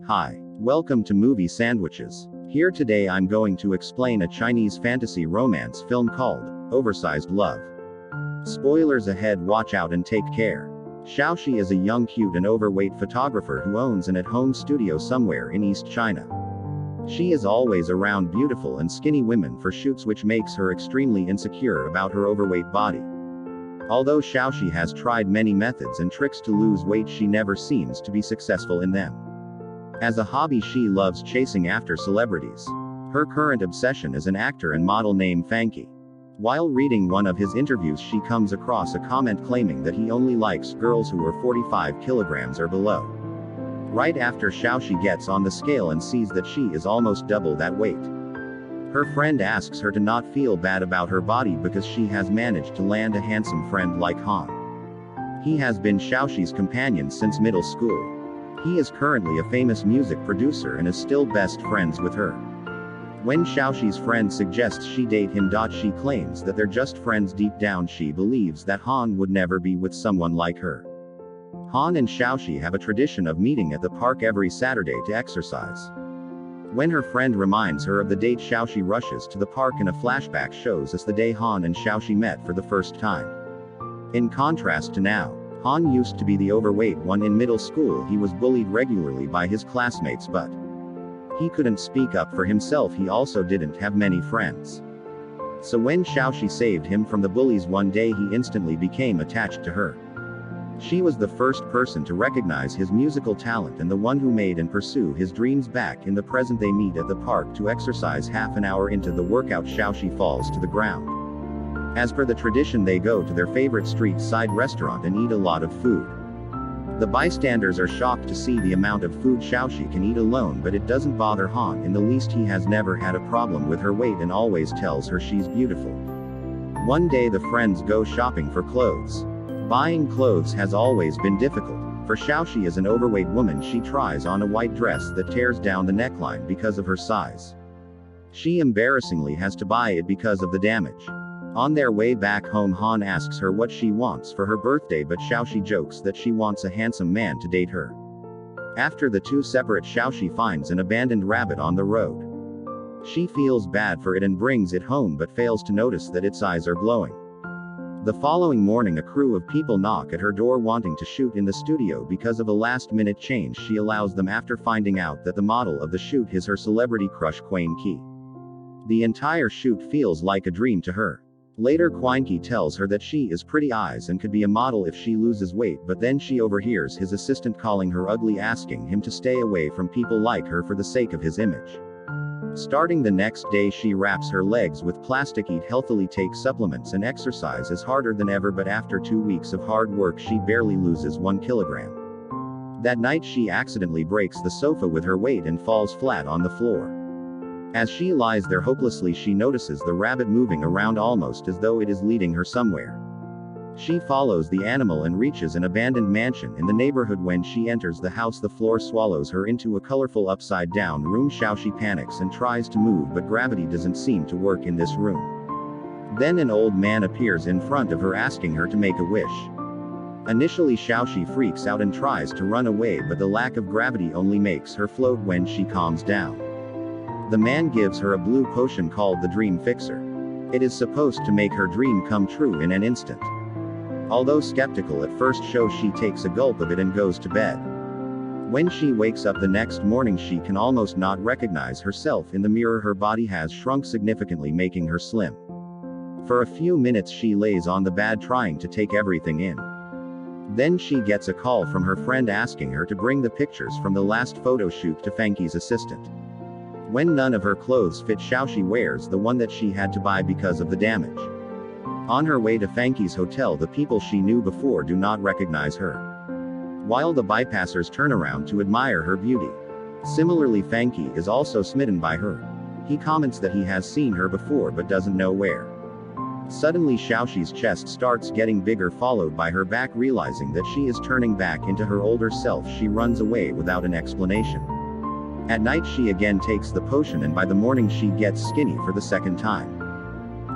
Hi, welcome to Movie Sandwiches. Here today I'm going to explain a Chinese fantasy romance film called Oversized Love. Spoilers ahead, watch out and take care. Xiaoxi is a young, cute and overweight photographer who owns an at-home studio somewhere in East China. She is always around beautiful and skinny women for shoots, which makes her extremely insecure about her overweight body. Although Xiaoxi has tried many methods and tricks to lose weight, she never seems to be successful in them. As a hobby, she loves chasing after celebrities. Her current obsession is an actor and model named Fang Qi. While reading one of his interviews, she comes across a comment claiming that he only likes girls who are 45 kilograms or below. Right after Xiaoxi gets on the scale and sees that she is almost double that weight, her friend asks her to not feel bad about her body because she has managed to land a handsome friend like Han. He has been Xiaoxi's companion since middle school. He is currently a famous music producer and is still best friends with her. When Xiaoxi's friend suggests she date him, she claims that they're just friends. Deep down, she believes that Han would never be with someone like her. Han and Xiaoxi have a tradition of meeting at the park every Saturday to exercise. When her friend reminds her of the date, Xiaoxi rushes to the park and a flashback shows us the day Han and Xiaoxi met for the first time. In contrast to now, Han used to be the overweight one in middle school. He was bullied regularly by his classmates, but he couldn't speak up for himself. He also didn't have many friends. So when Xiaoxi saved him from the bullies one day, he instantly became attached to her. She was the first person to recognize his musical talent and the one who made and pursue his dreams. Back in the present, they meet at the park to exercise. Half an hour into the workout, Xiaoxi falls to the ground. As per the tradition, they go to their favorite street side restaurant and eat a lot of food. The bystanders are shocked to see the amount of food Xiaoxi can eat alone, but it doesn't bother Han in the least. He has never had a problem with her weight and always tells her she's beautiful. One day the friends go shopping for clothes. Buying clothes has always been difficult, for Xiaoxi is an overweight woman. She tries on a white dress that tears down the neckline because of her size. She embarrassingly has to buy it because of the damage. On their way back home, Han asks her what she wants for her birthday, but Xiaoxi jokes that she wants a handsome man to date her. After the two separate, Xiaoxi finds an abandoned rabbit on the road. She feels bad for it and brings it home, but fails to notice that its eyes are glowing. The following morning, a crew of people knock at her door wanting to shoot in the studio because of a last-minute change. She allows them after finding out that the model of the shoot is her celebrity crush Fang Qi. The entire shoot feels like a dream to her. Later, Fang Qi tells her that she is pretty eyes and could be a model if she loses weight, but then she overhears his assistant calling her ugly, asking him to stay away from people like her for the sake of his image. Starting the next day, she wraps her legs with plastic, eat healthily, take supplements and exercises harder than ever, but after 2 weeks of hard work she barely loses 1 kilogram. That night she accidentally breaks the sofa with her weight and falls flat on the floor. As she lies there hopelessly, she notices the rabbit moving around almost as though it is leading her somewhere. She follows the animal and reaches an abandoned mansion in the neighborhood. When she enters the house, the floor swallows her into a colorful upside-down room. Xiaoxi panics and tries to move, but gravity doesn't seem to work in this room. Then an old man appears in front of her, asking her to make a wish. Initially, Xiaoxi freaks out and tries to run away, but the lack of gravity only makes her float. When she calms down, the man gives her a blue potion called the Dream Fixer. It is supposed to make her dream come true in an instant. Although skeptical at first, she takes a gulp of it and goes to bed. When she wakes up the next morning, she can almost not recognize herself in the mirror. Her body has shrunk significantly, making her slim. For a few minutes she lays on the bed trying to take everything in. Then she gets a call from her friend asking her to bring the pictures from the last photo shoot to Fang Qi's assistant. When none of her clothes fit, Xiaoxi wears the one that she had to buy because of the damage. On her way to Fang Qi's hotel, the people she knew before do not recognize her, while the bypassers turn around to admire her beauty. Similarly, Fang Qi is also smitten by her. He comments that he has seen her before but doesn't know where. Suddenly Xiaoxi's chest starts getting bigger, followed by her back. Realizing that she is turning back into her older self, she runs away without an explanation. At night she again takes the potion, and by the morning she gets skinny for the second time.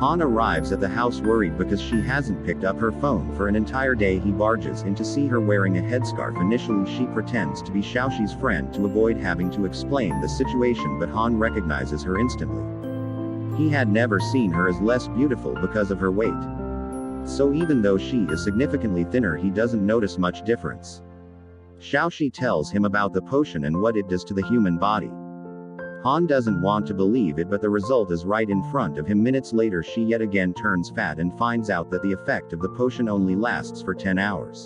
Han arrives at the house worried because she hasn't picked up her phone for an entire day. He barges in to see her wearing a headscarf. Initially she pretends to be Xiaoxi's friend to avoid having to explain the situation, but Han recognizes her instantly. He had never seen her as less beautiful because of her weight. So even though she is significantly thinner, he doesn't notice much difference. Xiaoxi tells him about the potion and what it does to the human body. Han doesn't want to believe it, but the result is right in front of him. Minutes later she yet again turns fat and finds out that the effect of the potion only lasts for 10 hours.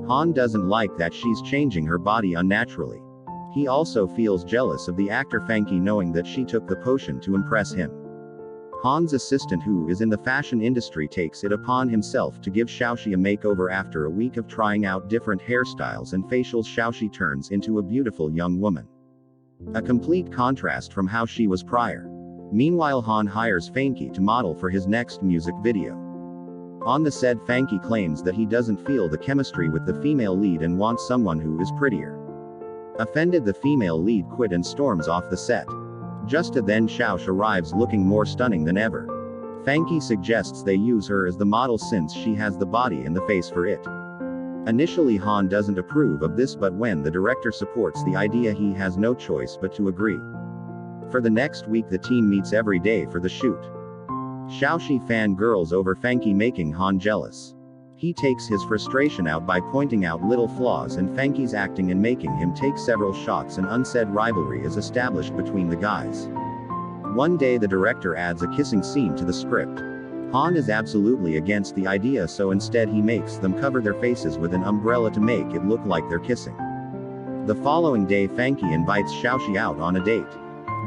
Han doesn't like that she's changing her body unnaturally. He also feels jealous of the actor Fangqi, knowing that she took the potion to impress him. Han's assistant, who is in the fashion industry, takes it upon himself to give Xiaoxi a makeover. After a week of trying out different hairstyles and facials, Xiaoxi turns into a beautiful young woman. A complete contrast from how she was prior. Meanwhile, Han hires Fangqi to model for his next music video. On the set, Fangqi claims that he doesn't feel the chemistry with the female lead and wants someone who is prettier. Offended, the female lead quit and storms off the set. Just then Xiaoxi arrives looking more stunning than ever. Fangqi suggests they use her as the model since she has the body and the face for it. Initially Han doesn't approve of this, but when the director supports the idea he has no choice but to agree. For the next week the team meets every day for the shoot. Xiaoxi fangirls over Fangqi, making Han jealous. He takes his frustration out by pointing out little flaws in Fangqi's acting and making him take several shots. An unsaid rivalry is established between the guys. One day the director adds a kissing scene to the script. Han is absolutely against the idea, so instead he makes them cover their faces with an umbrella to make it look like they're kissing. The following day Fangqi invites Xiaoxi out on a date.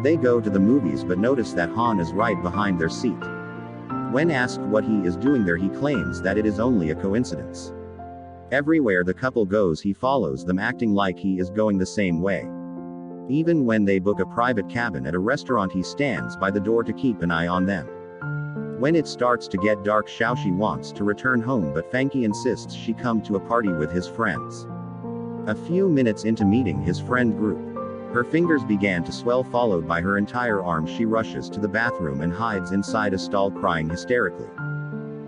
They go to the movies but notice that Han is right behind their seat. When asked what he is doing there, he claims that it is only a coincidence. Everywhere the couple goes he follows them, acting like he is going the same way. Even when they book a private cabin at a restaurant he stands by the door to keep an eye on them. When it starts to get dark, Xiaoxi wants to return home, but Fangqi insists she come to a party with his friends. A few minutes into meeting his friend group, her fingers began to swell, followed by her entire arm. She rushes to the bathroom and hides inside a stall, crying hysterically.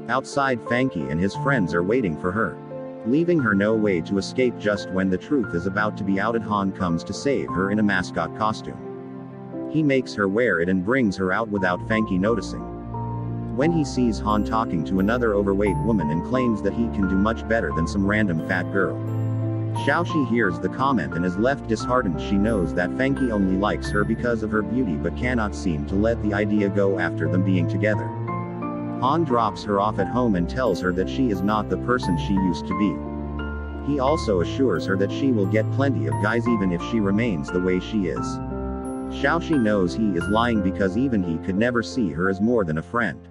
Outside, Fangqi and his friends are waiting for her, leaving her no way to escape. Just when the truth is about to be outed, Han comes to save her in a mascot costume. He makes her wear it and brings her out without Fangqi noticing. When he sees Han talking to another overweight woman and claims that he can do much better than some random fat girl, Xiaoxi hears the comment and is left disheartened. She knows that Fangqi only likes her because of her beauty but cannot seem to let the idea go after them being together. Han drops her off at home and tells her that she is not the person she used to be. He also assures her that she will get plenty of guys even if she remains the way she is. Xiaoxi knows he is lying because even he could never see her as more than a friend.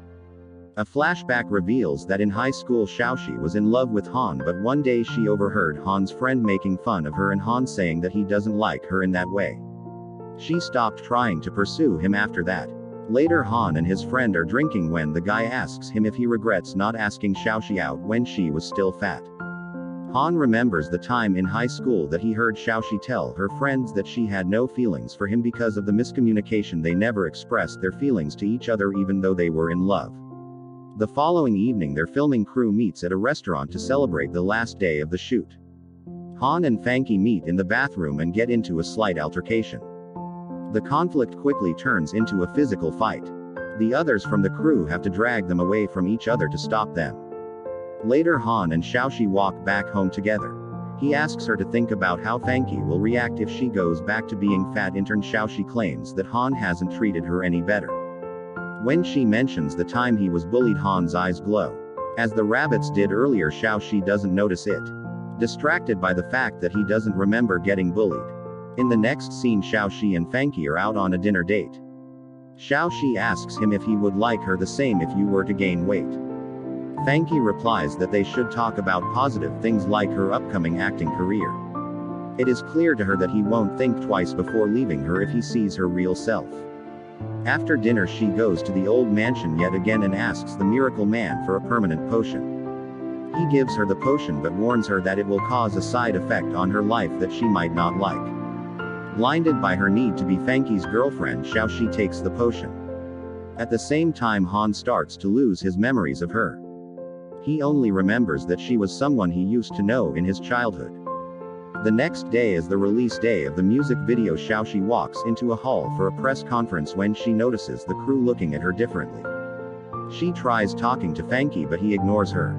A flashback reveals that in high school Xiaoxi was in love with Han, but one day she overheard Han's friend making fun of her and Han saying that he doesn't like her in that way. She stopped trying to pursue him after that. Later Han and his friend are drinking when the guy asks him if he regrets not asking Xiaoxi out when she was still fat. Han remembers the time in high school that he heard Xiaoxi tell her friends that she had no feelings for him because of the miscommunication. They never expressed their feelings to each other even though they were in love. The following evening their filming crew meets at a restaurant to celebrate the last day of the shoot. Han and Fangqi meet in the bathroom and get into a slight altercation. The conflict quickly turns into a physical fight. The others from the crew have to drag them away from each other to stop them. Later Han and Xiaoxi walk back home together. He asks her to think about how Fangqi will react if she goes back to being fat. In turn, Xiaoxi claims that Han hasn't treated her any better. When she mentions the time he was bullied, Han's eyes glow. As the rabbits did earlier, Xiaoxi doesn't notice it, distracted by the fact that he doesn't remember getting bullied. In the next scene, Xiaoxi and Fangqi are out on a dinner date. Xiaoxi asks him if he would like her the same if you were to gain weight. Fangqi replies that they should talk about positive things like her upcoming acting career. It is clear to her that he won't think twice before leaving her if he sees her real self. After dinner she goes to the old mansion yet again and asks the miracle man for a permanent potion. He gives her the potion but warns her that it will cause a side effect on her life that she might not like. Blinded by her need to be Fangqi's girlfriend, Xiaoxi takes the potion. At the same time, Han starts to lose his memories of her. He only remembers that she was someone he used to know in his childhood. The next day is the release day of the music video. Xiaoxi walks into a hall for a press conference when she notices the crew looking at her differently. She tries talking to Fangqi, but he ignores her.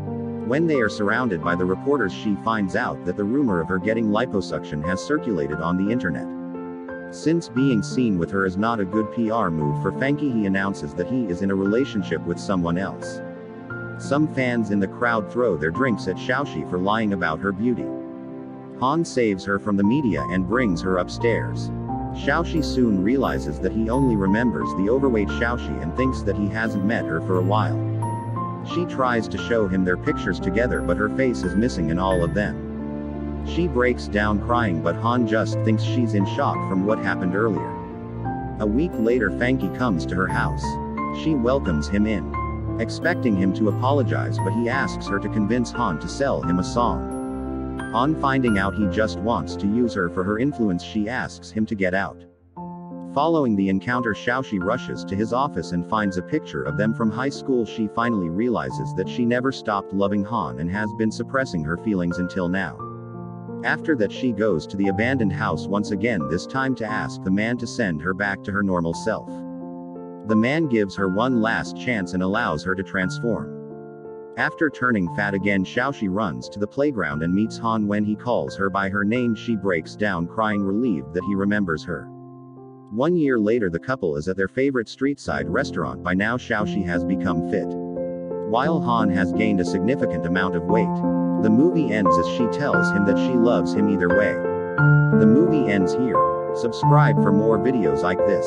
When they are surrounded by the reporters, she finds out that the rumor of her getting liposuction has circulated on the internet. Since being seen with her is not a good PR move for Fangqi, he announces that he is in a relationship with someone else. Some fans in the crowd throw their drinks at Xiaoxi for lying about her beauty. Han saves her from the media and brings her upstairs. Xiaoxi soon realizes that he only remembers the overweight Xiaoxi and thinks that he hasn't met her for a while. She tries to show him their pictures together, but her face is missing in all of them. She breaks down crying, but Han just thinks she's in shock from what happened earlier. A week later, Fangqi comes to her house. She welcomes him in, expecting him to apologize, but he asks her to convince Han to sell him a song. On finding out he just wants to use her for her influence, she asks him to get out. Following the encounter, Xiaoxi rushes to his office and finds a picture of them from high school. She finally realizes that she never stopped loving Han and has been suppressing her feelings until now. After that, she goes to the abandoned house once again, this time to ask the man to send her back to her normal self. The man gives her one last chance and allows her to transform. After turning fat again, Xiaoxi runs to the playground and meets Han. When he calls her by her name, she breaks down crying, relieved that he remembers her. 1 year later, the couple is at their favorite street-side restaurant. By now, Xiaoxi has become fit, while Han has gained a significant amount of weight. The movie ends as she tells him that she loves him either way. The movie ends here. Subscribe for more videos like this.